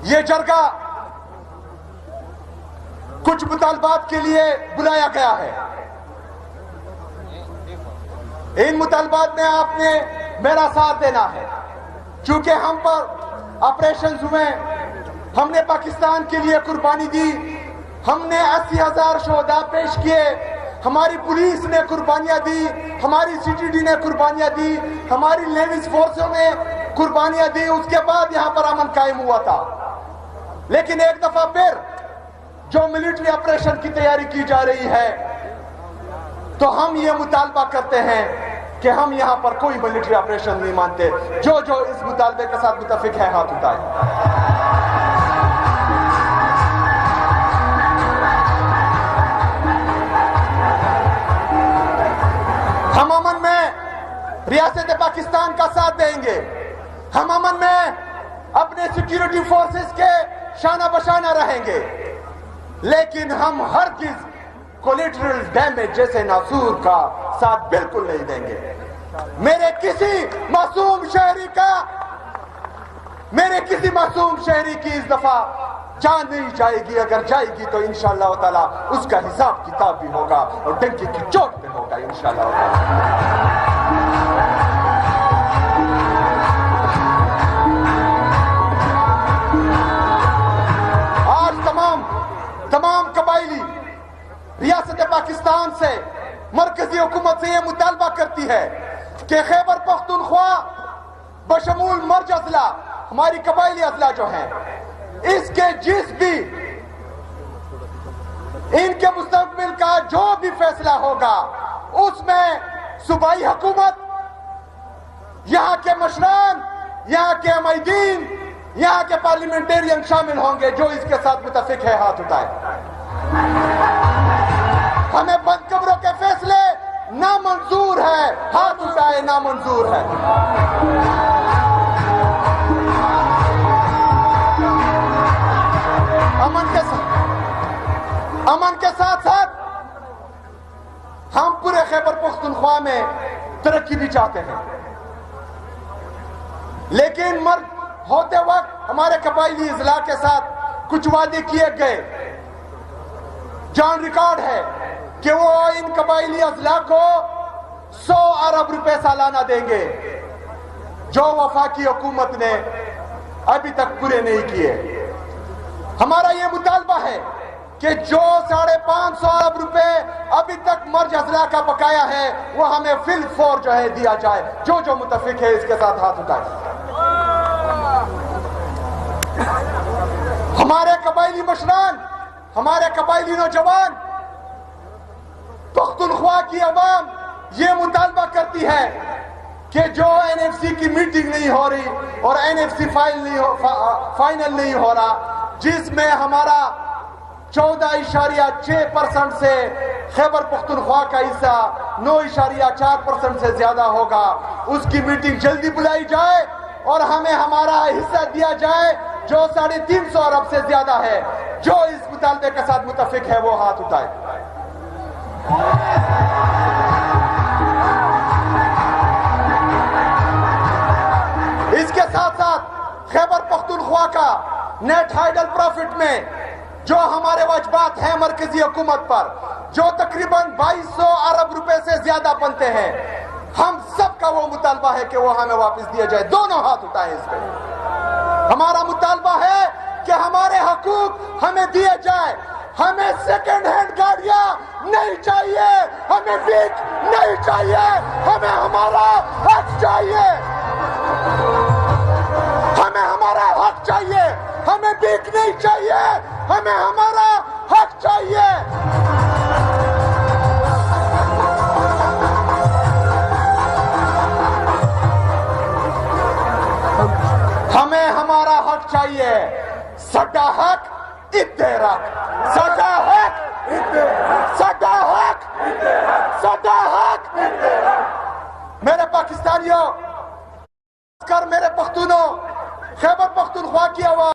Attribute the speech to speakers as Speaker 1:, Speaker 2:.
Speaker 1: یہ جرگہ کچھ مطالبات کے لیے بلایا گیا ہے. ان مطالبات میں آپ نے میرا ساتھ دینا ہے. چونکہ ہم پر آپریشنز ہوئے، ہم نے پاکستان کے لیے قربانی دی، ہم نے 80,000 شہداء پیش کیے، ہماری پولیس نے قربانیاں دی، ہماری CTD نے قربانیاں دی، ہماری لیویز فورسوں نے قربانیاں دی. اس کے بعد یہاں پر امن قائم ہوا تھا. لیکن ایک دفعہ پھر جو ملٹری آپریشن کی تیاری کی جا رہی ہے، تو ہم یہ مطالبہ کرتے ہیں کہ ہم یہاں پر کوئی ملٹری آپریشن نہیں مانتے. جو اس مطالبے کے ساتھ متفق ہے ہاتھ اٹھائے. ہم امن میں ریاست پاکستان کا ساتھ دیں گے. ہم امن میں اپنے سیکیورٹی فورسز کے شانہ بشانہ رہیں گے. لیکن ہم ہرگز کولیٹرل ڈیمیج جیسے ناسور کا ساتھ بالکل نہیں دیں گے. میرے کسی معصوم شہری کی اس دفعہ جان نہیں جائے گی. اگر جائے گی تو انشاءاللہ تعالی اس کا حساب کتاب بھی ہوگا اور ڈنکی کی چوٹ پہ ہوگا انشاءاللہ تعالی. تمام قبائلی ریاست پاکستان سے، مرکزی حکومت سے یہ مطالبہ کرتی ہے کہ خیبر پختونخوا بشمول مرج اضلاع، ہماری قبائلی اضلاع جو ہیں، اس کے جس بھی ان کے مستقبل کا جو بھی فیصلہ ہوگا اس میں صوبائی حکومت، یہاں کے مشران، یہاں کے عمائدین، یہاں کے پارلیمنٹیرین شامل ہوں گے. جو اس کے ساتھ متفق ہے ہاتھ اٹھائے. ہمیں بند قبروں کے فیصلے نامنظور ہے. ہاتھ اٹھائے. نامنظور ہے. امن کے ساتھ ہم پورے خیبر پختونخوا میں ترقی بھی چاہتے ہیں. لیکن مرد ہوتے وقت ہمارے قبائلی اضلاع کے ساتھ کچھ وعدے کیے گئے. جان ریکارڈ ہے کہ وہ ان قبائلی اضلاع کو 100 ارب روپے سالانہ دیں گے، جو وفاقی حکومت نے ابھی تک پورے نہیں کیے. ہمارا یہ مطالبہ ہے کہ جو 550 ارب روپے ابھی تک مرج اضلاع کا بقایا ہے وہ ہمیں فی الفور جو ہے دیا جائے. جو متفق ہے اس کے ساتھ ہاتھ اٹھائے. ہمارے قبائلی مشران، ہمارے قبائلی نوجوان، پختونخوا کی عوام یہ مطالبہ کرتی ہے کہ جو NFC کی میٹنگ نہیں ہو رہی اور NFC فائنل نہیں ہو رہا، جس میں ہمارا 14.6% سے خیبر پختونخوا کا حصہ 9.4% سے زیادہ ہوگا، اس کی میٹنگ جلدی بلائی جائے اور ہمیں ہمارا حصہ دیا جائے جو 350 ارب سے زیادہ ہے. جو اس مطالبے کے ساتھ متفق ہے وہ ہاتھ اٹھائے. اس کے ساتھ خیبر پختونخوا کا نیٹ ہائیڈل پروفٹ میں جو ہمارے واجبات ہیں مرکزی حکومت پر، جو تقریباً 2200 ارب روپے سے زیادہ بنتے ہیں، ہم سب کا وہ مطالبہ ہے کہ وہ ہمیں واپس دیا جائے. دونوں ہاتھ اٹھائیں اس پہ. ہمارا مطالبہ ہے کہ ہمارے حقوق ہمیں دیے جائے. ہمیں سیکنڈ ہینڈ گاڑیاں نہیں چاہیے، ہمیں ویک نہیں چاہیے، ہمیں ہمارا حق چاہیے. ہمیں ہمارا حق چاہیے. ہمیں ویک نہیں چاہیے، ہمیں ہمارا حق چاہیے. ہمیں ہمارا حق چاہیے. سڈا حق اتحاد، سڈا حق اتحاد، سڈا حق اتحاد، سڈا حق اتحاد. میرے پاکستانیوں، میرے پختونوں، خیبر پختونخوا کی آواز